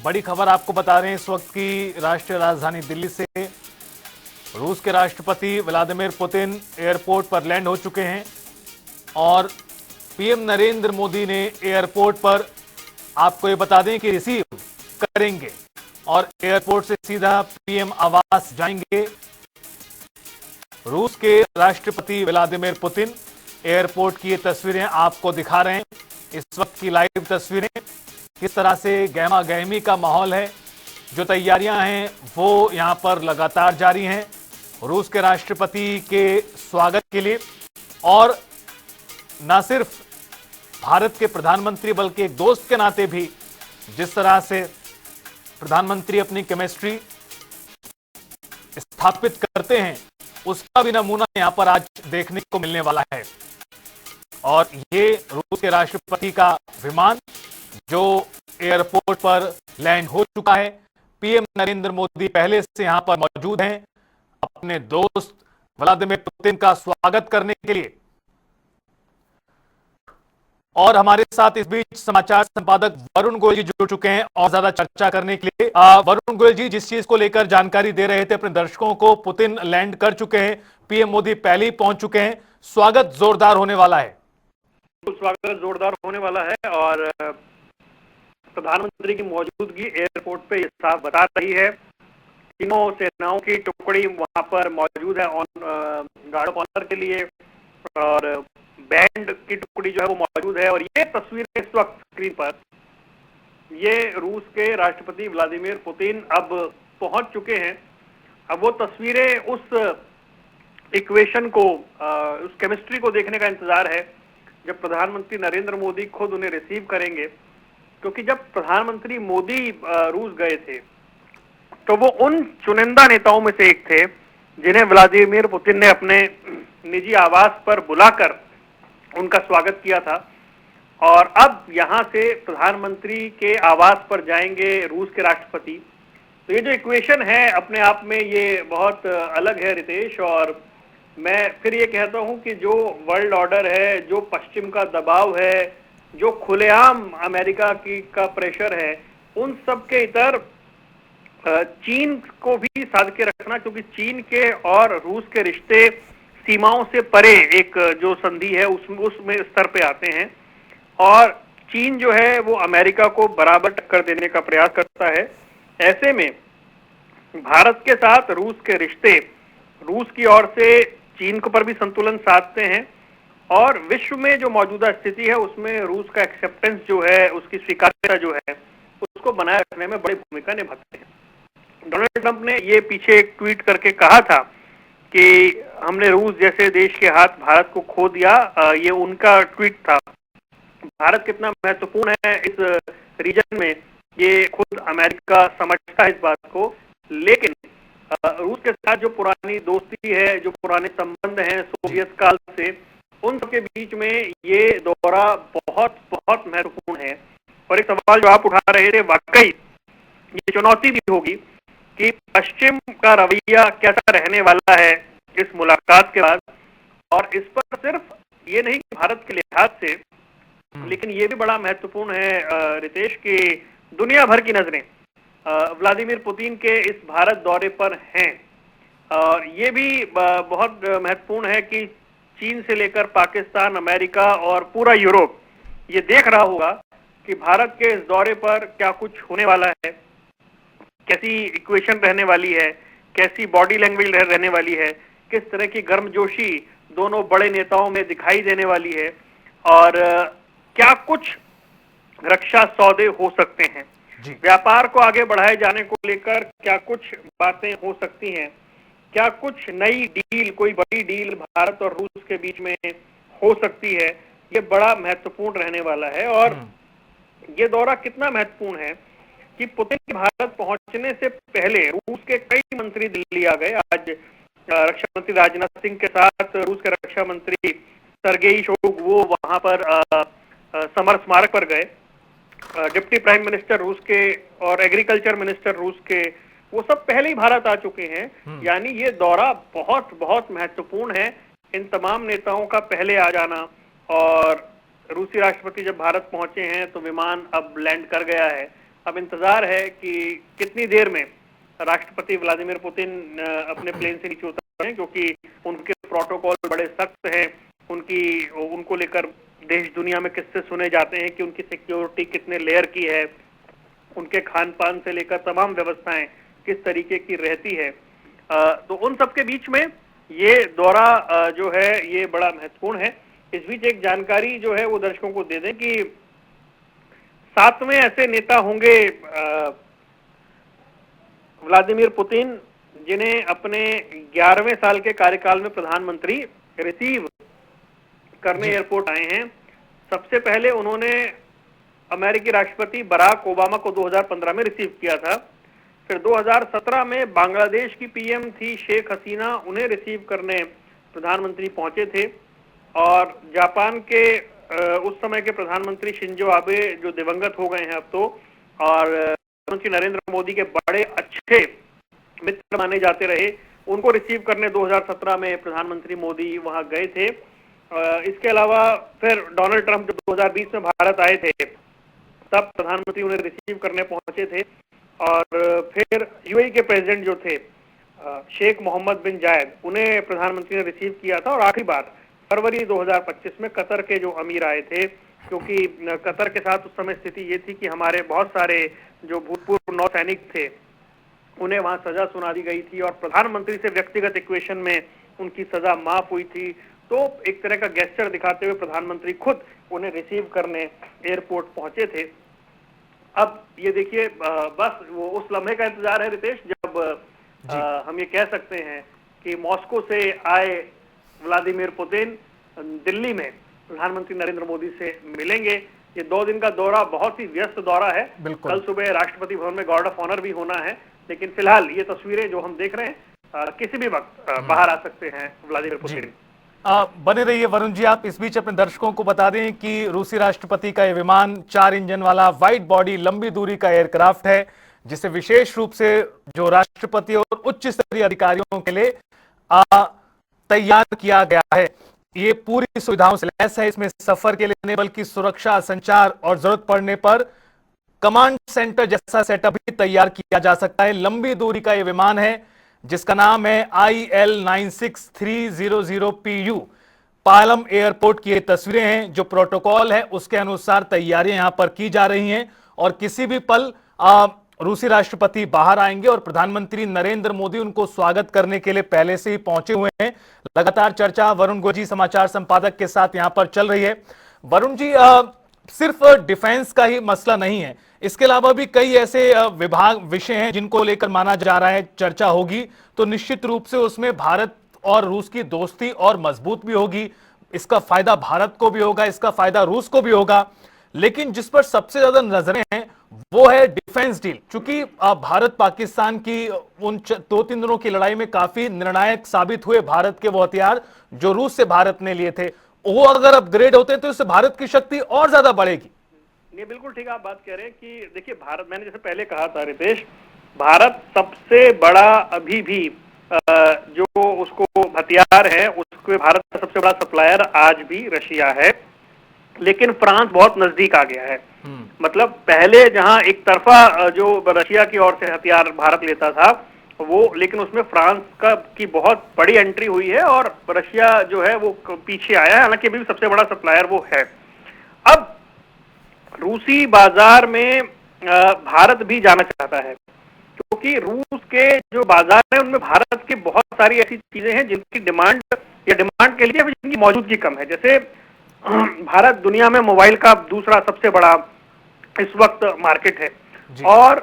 बड़ी खबर आपको बता रहे हैं इस वक्त की राष्ट्रीय राजधानी दिल्ली से। रूस के राष्ट्रपति व्लादिमीर पुतिन एयरपोर्ट पर लैंड हो चुके हैं और पीएम नरेंद्र मोदी ने एयरपोर्ट पर आपको ये बता दें कि रिसीव करेंगे और एयरपोर्ट से सीधा पीएम आवास जाएंगे। रूस के राष्ट्रपति व्लादिमीर पुतिन एयरपोर्ट की ये तस्वीरें आपको दिखा रहे हैं, इस वक्त की लाइव तस्वीरें। किस तरह से गहमा गहमी का माहौल है, जो तैयारियां हैं वो यहां पर लगातार जारी हैं रूस के राष्ट्रपति के स्वागत के लिए। और न सिर्फ भारत के प्रधानमंत्री बल्कि एक दोस्त के नाते भी जिस तरह से प्रधानमंत्री अपनी केमिस्ट्री स्थापित करते हैं उसका भी नमूना यहां पर आज देखने को मिलने वाला है। और ये रूस के राष्ट्रपति का विमान जो एयरपोर्ट पर लैंड हो चुका है। पीएम नरेंद्र मोदी पहले से यहां पर मौजूद हैं अपने दोस्त व्लादिमीर पुतिन का स्वागत करने के लिए। और हमारे साथ इस बीच समाचार संपादक वरुण गोयल जी जुड़ चुके हैं और ज्यादा चर्चा करने के लिए। वरुण गोयल जी, जिस चीज को लेकर जानकारी दे रहे थे अपने दर्शकों को, पुतिन लैंड कर चुके हैं, पीएम मोदी पहले ही पहुंच चुके हैं, स्वागत जोरदार होने वाला है। स्वागत जोरदार होने वाला है और प्रधानमंत्री की मौजूदगी एयरपोर्ट पे ये साफ बता रही है। तीनों सेनाओं की टुकड़ी वहां पर मौजूद है गार्ड ऑफ ऑनर के लिए, और बैंड की टुकड़ी जो है वो मौजूद है। और ये तस्वीर इस वक्त स्क्रीन पर, ये रूस के राष्ट्रपति व्लादिमीर पुतिन अब पहुंच चुके हैं। अब वो तस्वीरें उस इक्वेशन को, उस केमिस्ट्री को देखने का इंतजार है जब प्रधानमंत्री नरेंद्र मोदी खुद उन्हें रिसीव करेंगे। क्योंकि जब प्रधानमंत्री मोदी रूस गए थे तो वो उन चुनिंदा नेताओं में से एक थे जिन्हें व्लादिमीर पुतिन ने अपने निजी आवास पर बुलाकर उनका स्वागत किया था। और अब यहां से प्रधानमंत्री के आवास पर जाएंगे रूस के राष्ट्रपति। तो ये जो इक्वेशन है अपने आप में ये बहुत अलग है रितेश। और मैं फिर ये कहता हूं कि जो वर्ल्ड ऑर्डर है, जो पश्चिम का दबाव है, जो खुलेआम अमेरिका का प्रेशर है, उन सब के इतर चीन को भी साध के रखना, क्योंकि चीन के और रूस के रिश्ते सीमाओं से परे एक जो संधि है उसमें स्तर पे आते हैं। और चीन जो है वो अमेरिका को बराबर टक्कर देने का प्रयास करता है। ऐसे में भारत के साथ रूस के रिश्ते रूस की ओर से चीन को पर भी संतुलन साधते हैं और विश्व में जो मौजूदा स्थिति है उसमें रूस का एक्सेप्टेंस जो है, उसकी स्वीकार्यता जो है, उसको बनाए रखने में बड़ी भूमिका निभाते हैं। डोनाल्ड ट्रंप ने ये पीछे एक ट्वीट करके कहा था कि हमने रूस जैसे देश के हाथ भारत को खो दिया। ये उनका ट्वीट था। भारत कितना महत्वपूर्ण है इस रीजन में ये खुद अमेरिका समझता है इस बात को। लेकिन रूस के साथ जो पुरानी दोस्ती है, जो पुराने संबंध हैं सोवियत काल से, उन सबके बीच में ये दौरा बहुत बहुत महत्वपूर्ण है। और एक सवाल जो आप उठा रहे थे, वाकई ये चुनौती भी होगी कि पश्चिम का रवैया कैसा रहने वाला है इस मुलाकात के बाद। और इस पर सिर्फ ये नहीं कि भारत के लिहाज से, लेकिन ये भी बड़ा महत्वपूर्ण है रितेश की दुनिया भर की नजरें व्लादिमीर पुतिन के इस भारत दौरे पर हैं। और ये भी बहुत महत्वपूर्ण है कि चीन से लेकर पाकिस्तान, अमेरिका और पूरा यूरोप ये देख रहा होगा कि भारत के इस दौरे पर क्या कुछ होने वाला है, कैसी इक्वेशन रहने वाली है, कैसी बॉडी लैंग्वेज रहने वाली है, किस तरह की गर्मजोशी दोनों बड़े नेताओं में दिखाई देने वाली है, और क्या कुछ रक्षा सौदे हो सकते हैं, व्यापार को आगे बढ़ाए जाने को लेकर क्या कुछ बातें हो सकती हैं, क्या कुछ नई डील, कोई बड़ी डील भारत और रूस के बीच में हो सकती है। ये बड़ा महत्वपूर्ण रहने वाला है। और ये दौरा कितना महत्वपूर्ण है कि पुतिन के भारत पहुंचने से पहले रूस के कई मंत्री दिल्ली आ गए। आज रक्षा मंत्री राजनाथ सिंह के साथ रूस के रक्षा मंत्री सरगेई शोइगु वो वहां पर समर स्मारक पर गए। डिप्टी प्राइम मिनिस्टर रूस के और एग्रीकल्चर मिनिस्टर रूस के वो सब पहले ही भारत आ चुके हैं। यानी ये दौरा बहुत बहुत महत्वपूर्ण है, इन तमाम नेताओं का पहले आ जाना। और रूसी राष्ट्रपति जब भारत पहुंचे हैं तो विमान अब लैंड कर गया है अब इंतजार है कि कितनी देर में राष्ट्रपति व्लादिमीर पुतिन अपने प्लेन से नीचे उतरते हैं, क्योंकि उनके प्रोटोकॉल बड़े सख्त हैं। उनको लेकर देश दुनिया में किस्से सुने जाते हैं कि उनकी सिक्योरिटी कितने लेयर की है, उनके खान पान से लेकर तमाम व्यवस्थाएं किस तरीके की रहती है। तो उन सबके बीच में ये दौरा जो है ये बड़ा महत्वपूर्ण है। इस बीच एक जानकारी जो है वो दर्शकों को दे दें कि 7वें ऐसे नेता होंगे व्लादिमीर पुतिन जिन्हें अपने 11वें साल के कार्यकाल में प्रधानमंत्री रिसीव करने एयरपोर्ट आए हैं। सबसे पहले उन्होंने अमेरिकी राष्ट्रपति बराक ओबामा को 2015 में रिसीव किया था। फिर 2017 में बांग्लादेश की पीएम थी शेख हसीना, उन्हें रिसीव करने प्रधानमंत्री पहुंचे थे। और जापान के उस समय के प्रधानमंत्री शिंजो आबे जो दिवंगत हो गए हैं अब तो, और प्रधानमंत्री नरेंद्र मोदी के बड़े अच्छे मित्र माने जाते रहे, उनको रिसीव करने 2017 में प्रधानमंत्री मोदी वहां गए थे। इसके अलावा फिर डोनाल्ड ट्रंप जब 2020 में भारत आए थे तब प्रधानमंत्री उन्हें रिसीव करने पहुंचे थे। और फिर यूएई के प्रेसिडेंट जो थे शेख मोहम्मद बिन जायद, उन्हें प्रधानमंत्री ने रिसीव किया था। और आखिरी बार फरवरी 2025 में कतर के जो अमीर आए थे, क्योंकि कतर के साथ उस समय स्थिति ये थी कि हमारे बहुत सारे जो भूतपूर्व नौसैनिक थे उन्हें वहां सजा सुना दी गई थी और प्रधानमंत्री से व्यक्तिगत इक्वेशन में उनकी सजा माफ हुई थी। तो एक तरह का गेस्चर दिखाते हुए प्रधानमंत्री खुद उन्हें रिसीव करने एयरपोर्ट पहुंचे थे। अब ये देखिए बस वो उस लम्हे का इंतजार है रितेश, जब हम ये कह सकते हैं कि मॉस्को से आए व्लादिमीर पुतिन दिल्ली में प्रधानमंत्री नरेंद्र मोदी से मिलेंगे। ये 2 दिन का दौरा बहुत ही व्यस्त दौरा है। कल सुबह राष्ट्रपति भवन में गार्ड ऑफ ऑनर भी होना है, लेकिन फिलहाल ये तस्वीरें जो हम देख रहे हैं किसी भी वक्त बाहर आ सकते हैं व्लादिमीर पुतिन। बने रहिए वरुण जी आप। इस बीच अपने दर्शकों को बता दें कि रूसी राष्ट्रपति का यह विमान 4 इंजन वाला वाइड बॉडी लंबी दूरी का एयरक्राफ्ट है, जिसे विशेष रूप से जो राष्ट्रपति और उच्च स्तरीय अधिकारियों के लिए तैयार किया गया है। ये पूरी सुविधाओं से लैस है। इसमें सफर के लिए बल्कि सुरक्षा, संचार और जरूरत पड़ने पर कमांड सेंटर जैसा सेटअप भी तैयार किया जा सकता है। लंबी दूरी का यह विमान है जिसका नाम है IL-96300PU। पालम एयरपोर्ट की ये तस्वीरें हैं। जो प्रोटोकॉल है उसके अनुसार तैयारियां यहां पर की जा रही हैं और किसी भी पल रूसी राष्ट्रपति बाहर आएंगे और प्रधानमंत्री नरेंद्र मोदी उनको स्वागत करने के लिए पहले से ही पहुंचे हुए हैं। लगातार चर्चा वरुण गोजी समाचार संपादक के साथ यहां पर चल रही है। वरुण जी, सिर्फ डिफेंस का ही मसला नहीं है, इसके अलावा भी कई ऐसे विषय हैं जिनको लेकर माना जा रहा है चर्चा होगी, तो निश्चित रूप से उसमें भारत और रूस की दोस्ती और मजबूत भी होगी। इसका फायदा भारत को भी होगा, इसका फायदा रूस को भी होगा। लेकिन जिस पर सबसे ज्यादा नजरें हैं वो है डिफेंस डील। चूंकि भारत पाकिस्तान की उन 2-3 दिनों की लड़ाई में काफी निर्णायक साबित हुए भारत के वो हथियार जो रूस से भारत ने लिए थे, वो अगर अपग्रेड होते तो इससे भारत की शक्ति और ज्यादा बढ़ेगी। नहीं, बिल्कुल ठीक आप बात कह रहे हैं कि देखिए भारत, मैंने जैसे पहले कहा था रितेश, भारत सबसे बड़ा अभी भी जो उसको हथियार है उसके भारत का सबसे बड़ा सप्लायर आज भी रशिया है। लेकिन फ्रांस बहुत नजदीक आ गया है। मतलब पहले जहां एक तरफा जो रशिया की ओर से हथियार भारत लेता था वो, लेकिन उसमें फ्रांस की बहुत बड़ी एंट्री हुई है और रशिया जो है वो पीछे आया है, हालांकि अभी भी सबसे बड़ा सप्लायर वो है। अब रूसी बाजार में भारत भी जाना चाहता है, क्योंकि रूस के जो बाजार है उनमें भारत की बहुत सारी ऐसी चीजें हैं जिनकी डिमांड के लिए जिनकी मौजूदगी कम है। जैसे भारत दुनिया में मोबाइल का दूसरा सबसे बड़ा इस वक्त मार्केट है और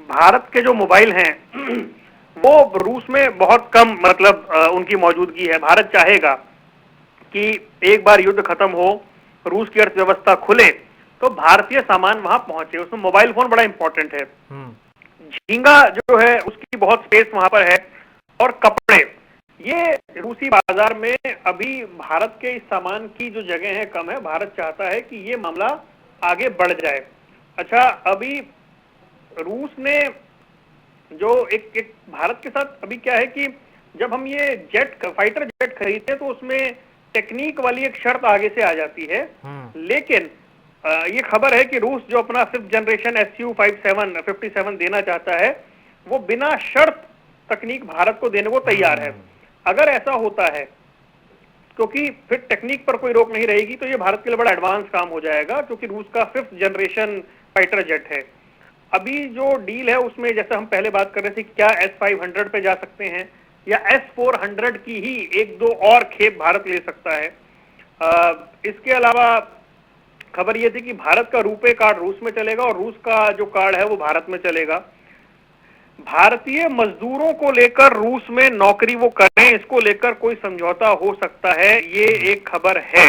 भारत के जो मोबाइल हैं वो रूस में बहुत कम मतलब उनकी मौजूदगी है। भारत चाहेगा कि एक बार युद्ध खत्म हो, रूस की अर्थव्यवस्था खुले तो भारतीय सामान वहां पहुंचे। उसमें मोबाइल फोन बड़ा इंपॉर्टेंट है, झींगा जो है उसकी बहुत स्पेस वहां पर है, और कपड़े। ये रूसी बाजार में अभी भारत के इस सामान की जो जगह है कम है। भारत चाहता है कि ये मामला आगे बढ़ जाए। अच्छा, अभी रूस ने जो एक भारत के साथ अभी क्या है कि जब हम ये फाइटर जेट खरीदते हैं तो उसमें टेक्निक वाली एक शर्त आगे से आ जाती है, लेकिन ये खबर है कि रूस जो अपना 5th जनरेशन Su-57 देना चाहता है, वो बिना शर्त तकनीक भारत को देने को तैयार है। अगर ऐसा होता है, क्योंकि फिर टेक्निक पर कोई रोक नहीं रहेगी, तो ये भारत के लिए बड़ा एडवांस काम हो जाएगा, क्योंकि रूस का 5th जनरेशन फाइटर जेट है। अभी जो डील है उसमें जैसे हम पहले बात कर रहे थे, क्या S-500 पे जा सकते हैं या S-400 की ही एक दो और खेप भारत ले सकता है। इसके अलावा खबर यह थी कि भारत का रुपे कार्ड रूस में चलेगा और रूस का जो कार्ड है वो भारत में चलेगा। भारतीय मजदूरों को लेकर रूस में नौकरी वो करें, इसको लेकर कोई समझौता हो सकता है, ये एक खबर है।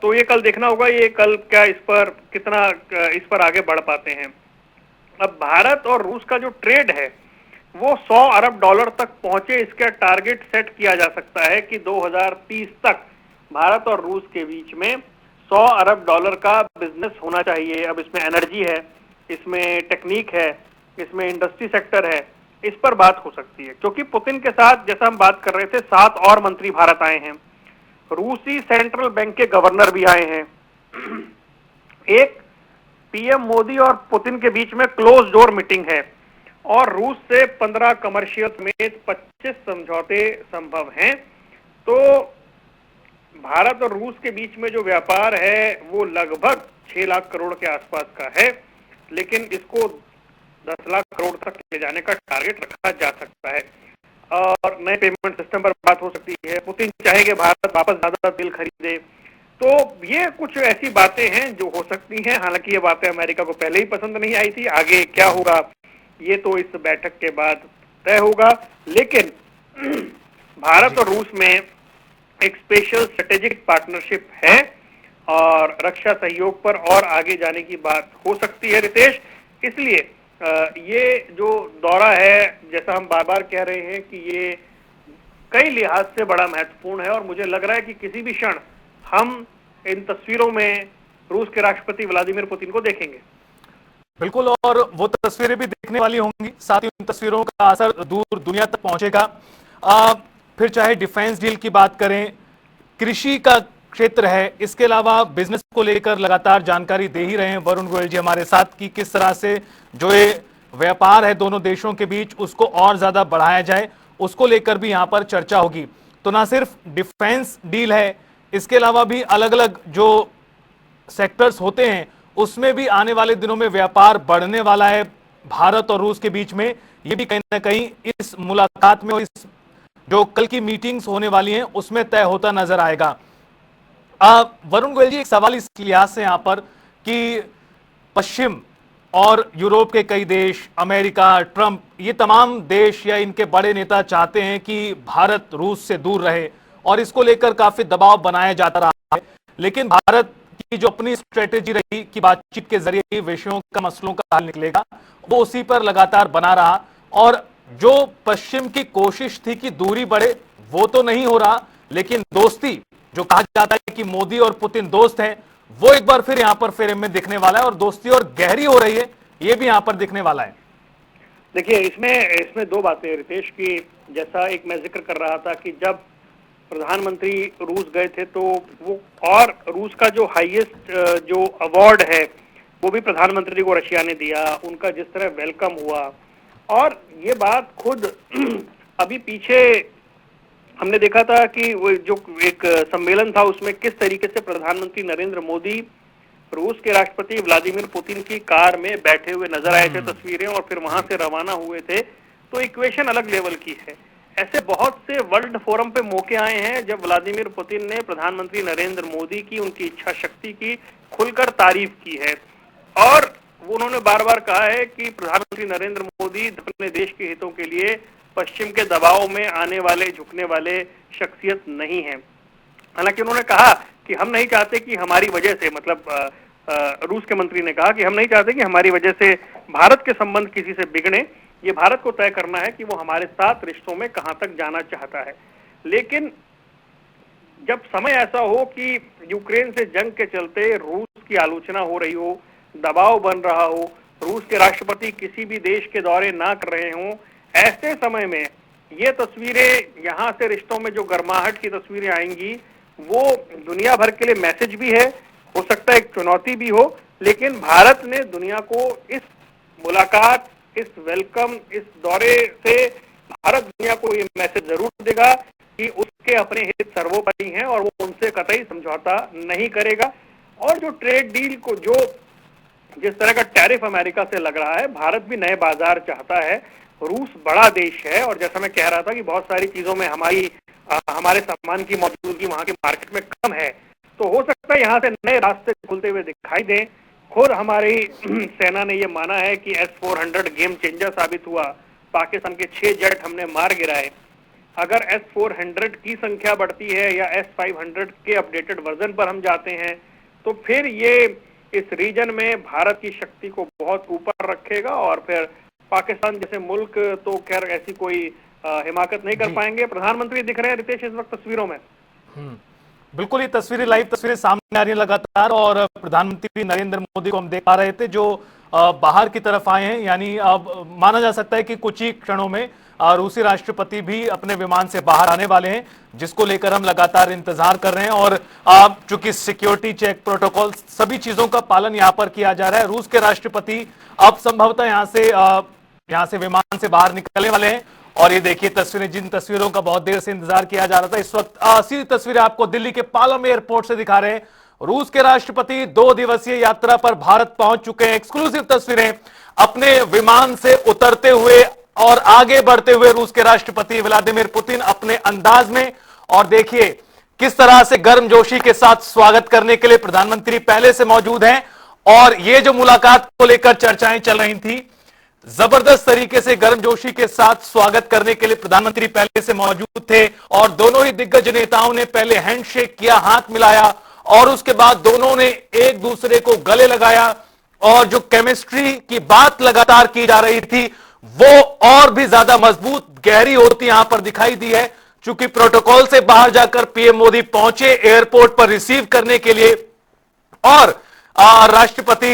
तो ये कल देखना होगा, ये कल क्या इस पर कितना इस पर आगे बढ़ पाते हैं। अब भारत और रूस का जो ट्रेड है वो $100 अरब तक पहुंचे, इसका टारगेट सेट किया जा सकता है कि 2030 तक भारत और रूस के बीच में $100 अरब का बिजनेस होना चाहिए। अब इसमें एनर्जी है, इसमें टेक्निक है, इसमें इंडस्ट्री सेक्टर है, इस पर बात हो सकती है। क्योंकि पुतिन के साथ जैसा हम बात कर रहे थे 7 और मंत्री भारत आए हैं, रूसी सेंट्रल बैंक के गवर्नर भी आए हैं। एक पीएम मोदी और पुतिन के बीच में क्लोज डोर मीटिंग है और रूस से 15 कमर्शियल समेत 25 समझौते संभव हैं। तो भारत और रूस के बीच में जो व्यापार है वो लगभग 6 लाख करोड़ के आसपास का है, लेकिन इसको 10 लाख करोड़ तक ले जाने का टारगेट रखा जा सकता है और नए पेमेंट सिस्टम पर बात हो सकती है। पुतिन चाहेंगे भारत वापस ज्यादा तेल खरीदे, तो ये कुछ ऐसी बातें हैं जो हो सकती हैं। हालांकि ये बातें अमेरिका को पहले ही पसंद नहीं आई थी, आगे क्या होगा ये तो इस बैठक के बाद तय होगा। लेकिन भारत और रूस में एक स्पेशल स्ट्रेटेजिक पार्टनरशिप है और रक्षा सहयोग पर और आगे जाने की बात हो सकती है, रितेश। इसलिए ये जो दौरा है, जैसा हम बार बार कह रहे हैं कि ये कई लिहाज से बड़ा महत्वपूर्ण है और मुझे लग रहा है कि किसी भी क्षण हम इन तस्वीरों में रूस के राष्ट्रपति व्लादिमीर पुतिन को देखेंगे। बिल्कुल, और वो तस्वीरें भी देखने वाली होंगी, साथ ही उन तस्वीरों का असर दूर दुनिया तक पहुंचेगा। फिर चाहे डिफेंस डील की बात करें, कृषि का क्षेत्र है, इसके अलावा बिजनेस को लेकर लगातार जानकारी दे ही रहे हैं वरुण गोयल जी हमारे साथ कि किस तरह से जो ये व्यापार है दोनों देशों के बीच उसको और ज्यादा बढ़ाया जाए, उसको लेकर भी यहां पर चर्चा होगी। तो ना सिर्फ डिफेंस डील है, इसके अलावा भी अलग अलग जो सेक्टर्स होते हैं उसमें भी आने वाले दिनों में व्यापार बढ़ने वाला है भारत और रूस के बीच में। ये भी कहीं ना कहीं इस मुलाकात में और इस जो कल की मीटिंग्स होने वाली हैं उसमें तय होता नजर आएगा। वरुण गोयल जी, एक सवाल इस लिहाज से यहां पर कि पश्चिम और यूरोप के कई देश, अमेरिका, ट्रंप, ये तमाम देश या इनके बड़े नेता चाहते हैं कि भारत रूस से दूर रहे और इसको लेकर काफी दबाव बनाया जाता रहा है। लेकिन भारत की जो अपनी स्ट्रेटेजी रही कि बातचीत के जरिए विषयों का, मसलों का हल निकलेगा, वो उसी पर लगातार बना रहा और जो पश्चिम की कोशिश थी कि दूरी बढ़े वो तो नहीं हो रहा, लेकिन दोस्ती जो कहा जाता है कि मोदी और पुतिन दोस्त हैं, वो एक बार फिर यहां पर फ्रेम में दिखने वाला है और दोस्ती और गहरी हो रही है, ये भी यहां पर दिखने वाला है। देखिए, इसमें दो बातें रितेश की, जैसा एक मैं जिक्र कर रहा था कि जब प्रधानमंत्री रूस गए थे तो वो, और रूस का जो हाईएस्ट जो अवार्ड है वो भी प्रधानमंत्री को रशिया ने दिया, उनका जिस तरह वेलकम हुआ, और ये बात खुद अभी पीछे हमने देखा था कि वो जो एक सम्मेलन था उसमें किस तरीके से प्रधानमंत्री नरेंद्र मोदी रूस के राष्ट्रपति व्लादिमीर पुतिन की कार में बैठे हुए नजर आए थे, तस्वीरें, और फिर वहां से रवाना हुए थे। तो इक्वेशन अलग लेवल की है। ऐसे बहुत से वर्ल्ड फोरम पे मौके आए हैं जब व्लादिमीर पुतिन ने प्रधानमंत्री नरेंद्र मोदी की, उनकी इच्छा शक्ति की खुलकर तारीफ की है और उन्होंने बार बार कहा है कि प्रधानमंत्री नरेंद्र मोदी अपने देश के हितों के लिए पश्चिम के दबाव में आने वाले, झुकने वाले शख्सियत नहीं है। हालांकि उन्होंने कहा कि हम नहीं चाहते कि हमारी वजह से, मतलब रूस के मंत्री ने कहा कि हम नहीं चाहते कि हमारी वजह से भारत के संबंध किसी से बिगड़े, ये भारत को तय करना है कि वो हमारे साथ रिश्तों में कहां तक जाना चाहता है। लेकिन जब समय ऐसा हो कि यूक्रेन से जंग के चलते रूस की आलोचना हो रही हो, दबाव बन रहा हो, रूस के राष्ट्रपति किसी भी देश के दौरे ना कर रहे हों, ऐसे समय में ये तस्वीरें, यहां से रिश्तों में जो गर्माहट की तस्वीरें आएंगी, वो दुनिया भर के लिए मैसेज भी है हो सकता है एक चुनौती भी हो, लेकिन भारत ने दुनिया को इस मुलाकात, इस वेलकम, इस दौरे से भारत दुनिया को ये मैसेज जरूर देगा कि उसके अपने हित सर्वोपरि हैं और वो उनसे कतई समझौता नहीं करेगा। और जो ट्रेड डील को जो जिस तरह का टैरिफ अमेरिका से लग रहा है, भारत भी नए बाजार चाहता है। रूस बड़ा देश है और जैसा मैं कह रहा था कि बहुत सारी चीजों में हमारे सामान की मौजूदगी वहां के मार्केट में कम है, तो हो सकता है यहाँ से नए रास्ते खुलते हुए दिखाई दें। खुद हमारी सेना ने ये माना है कि S-400 गेम चेंजर साबित हुआ, पाकिस्तान के 6 जेट हमने मार गिराए। अगर S-400 की संख्या बढ़ती है या S-500 के अपडेटेड वर्जन पर हम जाते हैं, तो फिर ये इस रीजन में भारत की शक्ति को बहुत ऊपर रखेगा और फिर पाकिस्तान जैसे मुल्क तो खैर ऐसी कोई हिमाकत नहीं कर पाएंगे। प्रधानमंत्री दिख रहे हैं रितेश इस वक्त तस्वीरों में। बिल्कुल, ये तस्वीरें, लाइव तस्वीरें सामने आ रही हैं लगातार और प्रधानमंत्री नरेंद्र मोदी को हम देख पा रहे थे जो बाहर की तरफ आए हैं। यानी अब माना जा सकता है कि कुछ ही क्षणों में रूसी राष्ट्रपति भी अपने विमान से बाहर आने वाले हैं, जिसको लेकर हम लगातार इंतजार कर रहे हैं। और चूंकि सिक्योरिटी चेक, प्रोटोकॉल, सभी चीजों का पालन यहां पर किया जा रहा है। रूस के राष्ट्रपति अब संभवतः यहां से विमान से बाहर निकलने वाले हैं। और ये देखिए तस्वीरें, जिन तस्वीरों का बहुत देर से इंतजार किया जा रहा था, इस वक्त सीधी तस्वीरें आपको दिल्ली के पालम एयरपोर्ट से दिखा रहे हैं। रूस के राष्ट्रपति 2 दिवसीय यात्रा पर भारत पहुंच चुके हैं। एक्सक्लूसिव तस्वीरें अपने विमान से उतरते हुए और आगे बढ़ते हुए रूस के राष्ट्रपति व्लादिमीर पुतिन अपने अंदाज में। और देखिए किस तरह से गर्मजोशी के साथ स्वागत करने के लिए प्रधानमंत्री पहले से मौजूद हैं। और ये जो मुलाकात को लेकर चर्चाएं चल रही थी, जबरदस्त तरीके से गर्मजोशी के साथ स्वागत करने के लिए प्रधानमंत्री पहले से मौजूद थे। और दोनों ही दिग्गज नेताओं ने पहले हैंडशेक किया, हाथ मिलाया और उसके बाद दोनों ने एक दूसरे को गले लगाया। और जो केमिस्ट्री की बात लगातार की जा रही थी वो और भी ज्यादा मजबूत, गहरी होती यहां पर दिखाई दी है। चूंकि प्रोटोकॉल से बाहर जाकर पीएम मोदी पहुंचे एयरपोर्ट पर रिसीव करने के लिए और राष्ट्रपति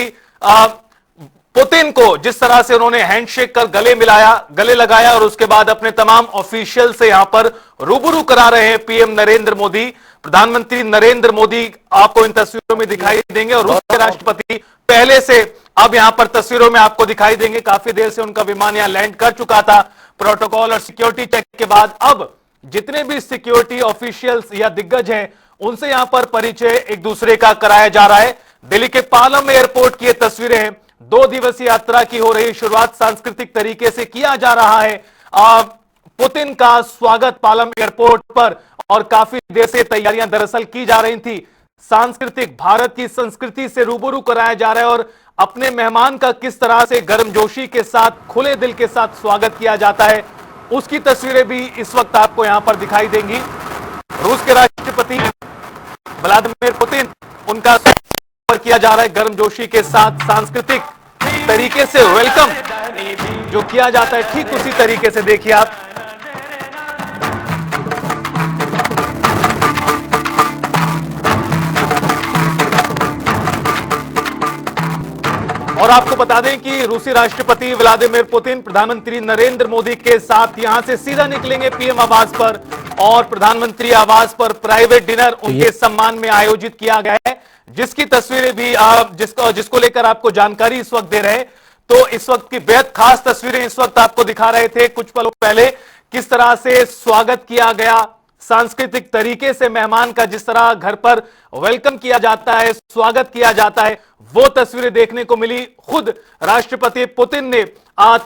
पुतिन को जिस तरह से उन्होंने हैंडशेक कर गले लगाया और उसके बाद अपने तमाम ऑफिशियल से यहां पर रूबरू करा रहे हैं पीएम नरेंद्र मोदी। प्रधानमंत्री नरेंद्र मोदी आपको इन तस्वीरों में दिखाई देंगे और रूस के राष्ट्रपति पहले से अब यहां पर तस्वीरों में आपको दिखाई देंगे। काफी देर से उनका विमान यहां लैंड कर चुका था। प्रोटोकॉल और सिक्योरिटी चेक के बाद अब जितने भी सिक्योरिटी ऑफिशियल्स या दिग्गज हैं उनसे यहां पर परिचय एक दूसरे का कराया जा रहा है। दिल्ली के पालम एयरपोर्ट की ये तस्वीरें हैं। 2 दिवसीय यात्रा की हो रही शुरुआत सांस्कृतिक तरीके से किया जा रहा है। पुतिन का स्वागत पालम एयरपोर्ट पर और काफी देर से तैयारियां दरअसल की जा रही थी। सांस्कृतिक, भारत की संस्कृति से रूबरू कराया जा रहा है और अपने मेहमान का किस तरह से गर्मजोशी के साथ, खुले दिल के साथ स्वागत किया जाता है, उसकी तस्वीरें भी इस वक्त आपको यहां पर दिखाई देंगी। रूस के राष्ट्रपति व्लादिमीर पुतिन, उनका स्वागत किया जा रहा है गर्मजोशी के साथ। सांस्कृतिक तरीके से वेलकम जो किया जाता है ठीक उसी तरीके से देखिए आप। और आपको बता दें कि रूसी राष्ट्रपति व्लादिमीर पुतिन प्रधानमंत्री नरेंद्र मोदी के साथ यहां से सीधा निकलेंगे पीएम आवास पर और प्रधानमंत्री आवास पर प्राइवेट डिनर उनके सम्मान में आयोजित किया गया है, जिसकी तस्वीरें भी जिसको लेकर आपको जानकारी इस वक्त दे रहे हैं। तो इस वक्त की बेहद खास तस्वीरें इस वक्त आपको दिखा रहे थे कुछ पलों पहले, किस तरह से स्वागत किया गया, सांस्कृतिक तरीके से मेहमान का जिस तरह घर पर वेलकम किया जाता है, स्वागत किया जाता है, वो तस्वीरें देखने को मिली। खुद राष्ट्रपति पुतिन ने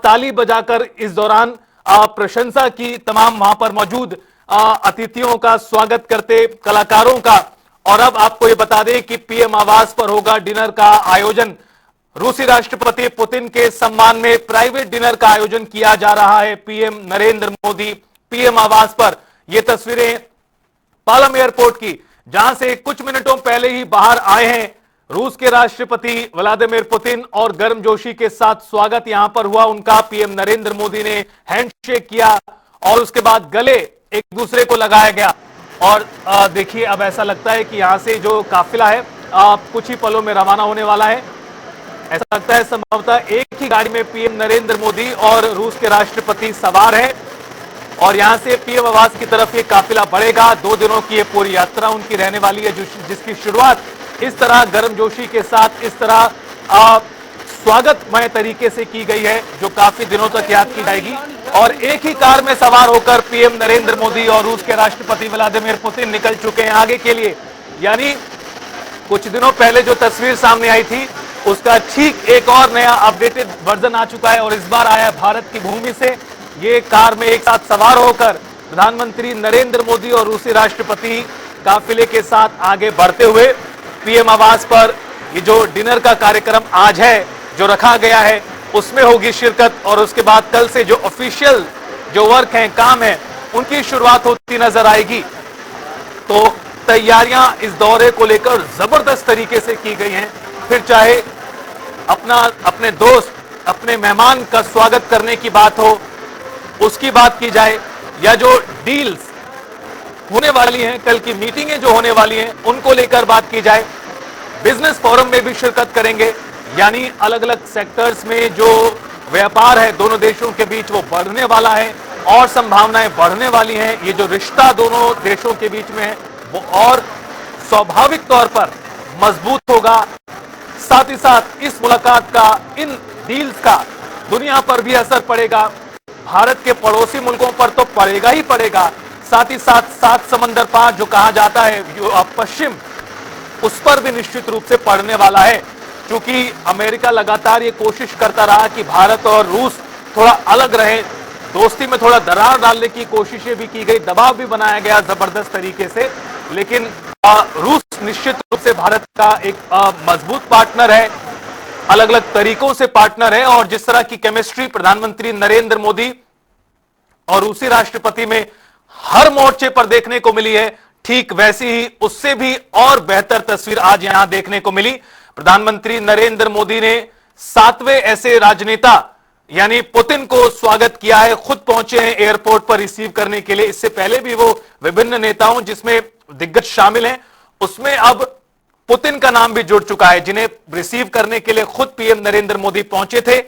ताली बजाकर इस दौरान प्रशंसा की तमाम वहां पर मौजूद अतिथियों का, स्वागत करते कलाकारों का। और अब आपको यह बता दें कि पीएम आवास पर होगा डिनर का आयोजन। रूसी राष्ट्रपति पुतिन के सम्मान में प्राइवेट डिनर का आयोजन किया जा रहा है पीएम नरेंद्र मोदी पीएम आवास पर। ये तस्वीरें पालम एयरपोर्ट की, जहां से कुछ मिनटों पहले ही बाहर आए हैं रूस के राष्ट्रपति व्लादिमीर पुतिन और गर्मजोशी के साथ स्वागत यहां पर हुआ उनका। पीएम नरेंद्र मोदी ने हैंडशेक किया और उसके बाद गले एक दूसरे को लगाया गया। और देखिए अब ऐसा लगता है कि यहां से जो काफिला है कुछ ही पलों में रवाना होने वाला है। ऐसा लगता है संभवतः एक ही गाड़ी में पीएम नरेंद्र मोदी और रूस के राष्ट्रपति सवार हैं और यहां से पीएम आवास की तरफ ये काफिला बढ़ेगा। 2 दिनों की ये पूरी यात्रा उनकी रहने वाली है, जिसकी शुरुआत इस तरह गर्मजोशी के साथ, इस तरह स्वागतमय तरीके से की गई है, जो काफी दिनों तक याद की जाएगी। और एक ही कार में सवार होकर पीएम नरेंद्र मोदी और रूस के राष्ट्रपति व्लादिमीर पुतिन निकल चुके हैं आगे के लिए। यानी कुछ दिनों पहले जो तस्वीर सामने आई थी, उसका ठीक एक और नया अपडेटेड वर्जन आ चुका है और इस बार आया भारत की भूमि से। ये कार में एक साथ सवार होकर प्रधानमंत्री नरेंद्र मोदी और रूसी राष्ट्रपति काफिले के साथ आगे बढ़ते हुए पीएम आवास पर ये जो डिनर का कार्यक्रम आज है, जो रखा गया है, उसमें होगी शिरकत। और उसके बाद कल से जो ऑफिशियल जो वर्क है, काम है, उनकी शुरुआत होती नजर आएगी। तो तैयारियां इस दौरे को लेकर जबरदस्त तरीके से की गई हैं। फिर चाहे अपने दोस्त, अपने मेहमान का स्वागत करने की बात हो, उसकी बात की जाए, या जो डील्स होने वाली हैं, कल की मीटिंगें जो होने वाली हैं, उनको लेकर बात की जाए, बिजनेस फोरम में भी शिरकत करेंगे। यानी अलग अलग सेक्टर्स में जो व्यापार है दोनों देशों के बीच, वो बढ़ने वाला है और संभावनाएं बढ़ने वाली हैं। ये जो रिश्ता दोनों देशों के बीच में है, वो और स्वाभाविक तौर पर मजबूत होगा। साथ ही साथ इस मुलाकात का, इन डील्स का दुनिया पर भी असर पड़ेगा। भारत के पड़ोसी मुल्कों पर तो पड़ेगा ही पड़ेगा, साथ ही साथ सात समंदर पार जो कहा जाता है, जो पश्चिम, उस पर भी निश्चित रूप से पड़ने वाला है। क्योंकि अमेरिका लगातार ये कोशिश करता रहा कि भारत और रूस थोड़ा अलग रहे, दोस्ती में थोड़ा दरार डालने की कोशिशें भी की गई, दबाव भी बनाया गया जबरदस्त तरीके से। लेकिन रूस निश्चित रूप से भारत का एक मजबूत पार्टनर है, अलग अलग तरीकों से पार्टनर है। और जिस तरह की केमिस्ट्री प्रधानमंत्री नरेंद्र मोदी और रूसी राष्ट्रपति में हर मोर्चे पर देखने को मिली है, ठीक वैसी ही उससे भी और बेहतर तस्वीर आज यहां देखने को मिली। प्रधानमंत्री नरेंद्र मोदी ने 7वें ऐसे राजनेता यानी पुतिन को स्वागत किया है, खुद पहुंचे हैं एयरपोर्ट पर रिसीव करने के लिए। इससे पहले भी वो विभिन्न नेताओं, जिसमें दिग्गज शामिल हैं, उसमें अब पुतिन का नाम भी जुड़ चुका है, जिन्हें रिसीव करने के लिए खुद पीएम नरेंद्र मोदी पहुंचे थे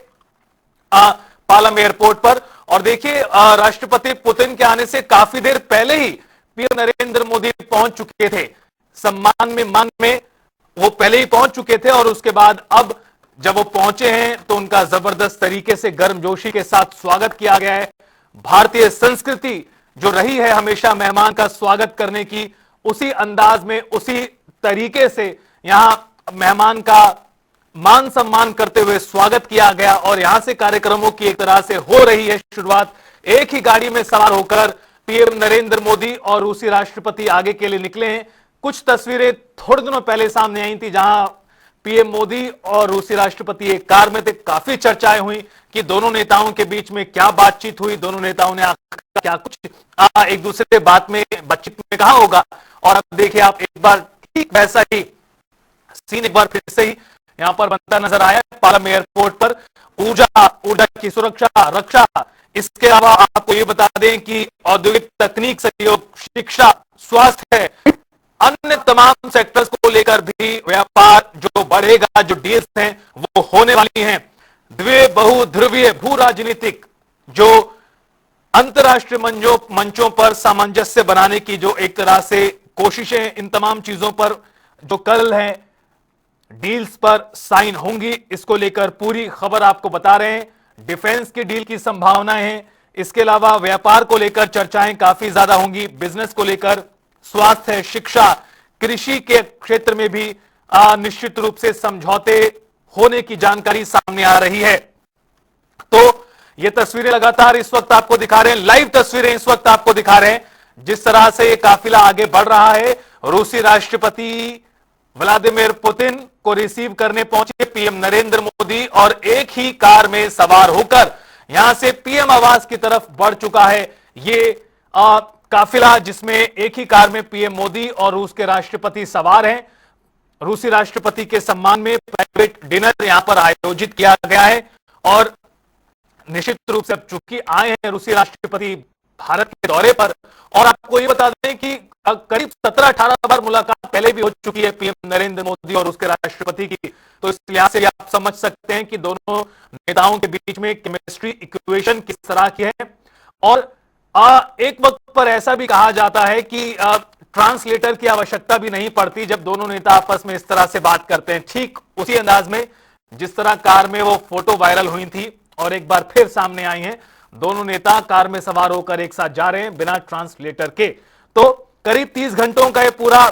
पालम एयरपोर्ट पर। और देखिए, राष्ट्रपति पुतिन के आने से काफी देर पहले ही पीएम नरेंद्र मोदी पहुंच चुके थे, सम्मान में, मान में वो पहले ही पहुंच चुके थे। और उसके बाद अब जब वो पहुंचे हैं तो उनका जबरदस्त तरीके से गर्मजोशी के साथ स्वागत किया गया है। भारतीय संस्कृति जो रही है हमेशा मेहमान का स्वागत करने की, उसी अंदाज में, उसी तरीके से यहां मेहमान का मान सम्मान करते हुए स्वागत किया गया। और यहां से कार्यक्रमों की एक तरह से हो रही है शुरुआत। एक ही गाड़ी में सवार होकर पीएम नरेंद्र मोदी और रूसी राष्ट्रपति आगे के लिए निकले हैं। कुछ तस्वीरें थोड़े दिनों पहले सामने आई थी, जहां पीएम मोदी और रूसी राष्ट्रपति एक कार में थे। काफी चर्चाएं हुई कि दोनों नेताओं के बीच में क्या बातचीत हुई, दोनों नेताओं ने क्या कुछ एक दूसरे बातचीत में कहा होगा। और अब देखिए आप, एक बार ठीक वैसा ही सीन एक बार फिर से ही यहां पर बनता नजर आया पालम एयरपोर्ट पर। ऊर्जा की सुरक्षा, रक्षा, इसके अलावा आपको ये बता दें कि औद्योगिक तकनीक सहयोग, शिक्षा, स्वास्थ्य, अन्य तमाम सेक्टर्स को लेकर भी व्यापार जो बढ़ेगा, जो डील्स हैं वो होने वाली हैं। बहुध्रुवीय भू राजनीतिक जो अंतरराष्ट्रीय मंचों पर सामंजस्य बनाने की जो एक तरह से कोशिशें, इन तमाम चीजों पर जो कल है डील्स पर साइन होंगी, इसको लेकर पूरी खबर आपको बता रहे हैं। डिफेंस की डील की संभावनाएं हैं, इसके अलावा व्यापार को लेकर चर्चाएं काफी ज्यादा होंगी, बिजनेस को लेकर, स्वास्थ्य, शिक्षा, कृषि के क्षेत्र में भी निश्चित रूप से समझौते होने की जानकारी सामने आ रही है। तो ये तस्वीरें लगातार इस वक्त आपको दिखा रहे हैं, लाइव तस्वीरें इस वक्त आपको दिखा रहे हैं, जिस तरह से ये काफिला आगे बढ़ रहा है। रूसी राष्ट्रपति व्लादिमीर पुतिन को रिसीव करने पहुंचे पीएम नरेंद्र मोदी और एक ही कार में सवार होकर यहां से पीएम आवास की तरफ बढ़ चुका है ये काफिला, जिसमें एक ही कार में पीएम मोदी और रूस के राष्ट्रपति सवार हैं। रूसी राष्ट्रपति के सम्मान में प्राइवेट डिनर यहां पर आयोजित किया गया है। और निश्चित रूप से अब चूंकि आए हैं रूसी राष्ट्रपति भारत के दौरे पर, और आपको ये बता दें कि करीब 17-18 बार मुलाकात पहले भी हो चुकी है पीएम नरेंद्र मोदी और उसके राष्ट्रपति की। तो इस लिहाज से आप समझ सकते हैं कि दोनों नेताओं के बीच में केमिस्ट्री इक्वेशन किस तरह की है। और एक वक्त पर ऐसा भी कहा जाता है कि ट्रांसलेटर की आवश्यकता भी नहीं पड़ती जब दोनों नेता आपस में इस तरह से बात करते हैं, ठीक उसी अंदाज में जिस तरह कार में वो फोटो वायरल हुई थी और एक बार फिर सामने आई हैं। दोनों नेता कार में सवार होकर एक साथ जा रहे हैं बिना ट्रांसलेटर के। तो करीब 30 घंटों का ये पूरा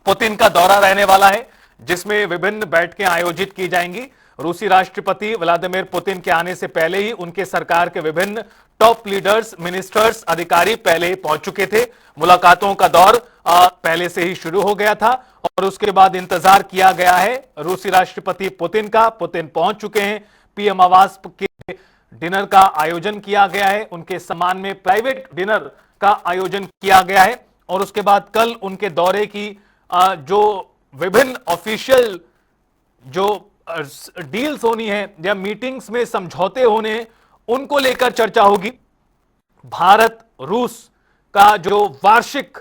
पुतिन का दौरा रहने वाला है, जिसमें विभिन्न बैठकें आयोजित की जाएंगी। रूसी राष्ट्रपति व्लादिमीर पुतिन के आने से पहले ही उनके सरकार के विभिन्न टॉप लीडर्स, मिनिस्टर्स, अधिकारी पहले ही पहुंच चुके थे। मुलाकातों का दौर पहले से ही शुरू हो गया था और उसके बाद इंतजार किया गया है रूसी राष्ट्रपति पुतिन का। पुतिन पहुंच चुके हैं। पीएम आवास के डिनर का आयोजन किया गया है, उनके सम्मान में प्राइवेट डिनर का आयोजन किया गया है और उसके बाद कल उनके दौरे की जो विभिन्न ऑफिशियल जो डील्स होनी है या मीटिंग्स में समझौते होने हैं, उनको लेकर चर्चा होगी। भारत रूस का जो वार्षिक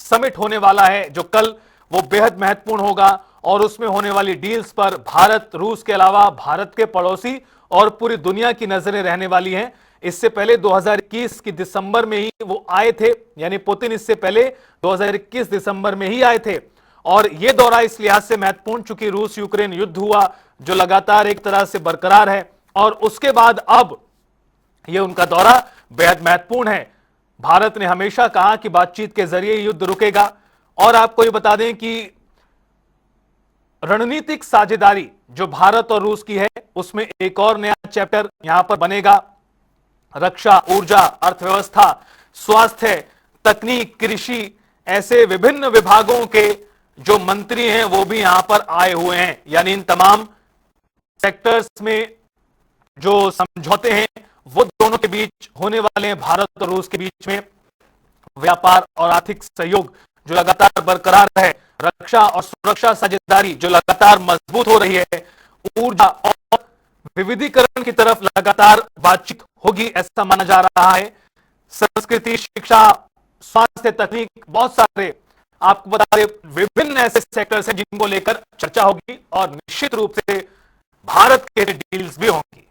समिट होने वाला है जो कल, वो बेहद महत्वपूर्ण होगा और उसमें होने वाली डील्स पर भारत रूस के अलावा भारत के पड़ोसी और पूरी दुनिया की नजरें रहने वाली हैं। इससे पहले 2021 की दिसंबर में ही वो आए थे, यानी पुतिन इससे पहले 2021 दिसंबर में ही आए थे और यह दौरा इस लिहाज से महत्वपूर्ण चूंकि रूस यूक्रेन युद्ध हुआ जो लगातार एक तरह से बरकरार है और उसके बाद अब यह उनका दौरा बेहद महत्वपूर्ण है। भारत ने हमेशा कहा कि बातचीत के जरिए युद्ध रुकेगा और आपको यह बता दें कि रणनीतिक साझेदारी जो भारत और रूस की है उसमें एक और नया चैप्टर यहां पर बनेगा। रक्षा, ऊर्जा, अर्थव्यवस्था, स्वास्थ्य, तकनीक, कृषि, ऐसे विभिन्न विभागों के जो मंत्री हैं वो भी यहां पर आए हुए हैं। यानी इन तमाम सेक्टर्स में जो समझौते हैं वो दोनों के बीच होने वाले हैं। भारत और रूस के बीच में व्यापार और आर्थिक सहयोग जो लगातार बरकरार है, रक्षा और सुरक्षा साझेदारी जो लगातार मजबूत हो रही है, ऊर्जा और विविधीकरण की तरफ लगातार बातचीत होगी ऐसा माना जा रहा है। संस्कृति, शिक्षा, स्वास्थ्य, तकनीक, बहुत सारे आपको बता दें विभिन्न ऐसे सेक्टर्स हैं जिनको लेकर चर्चा होगी और निश्चित रूप से भारत के डील्स भी होंगी।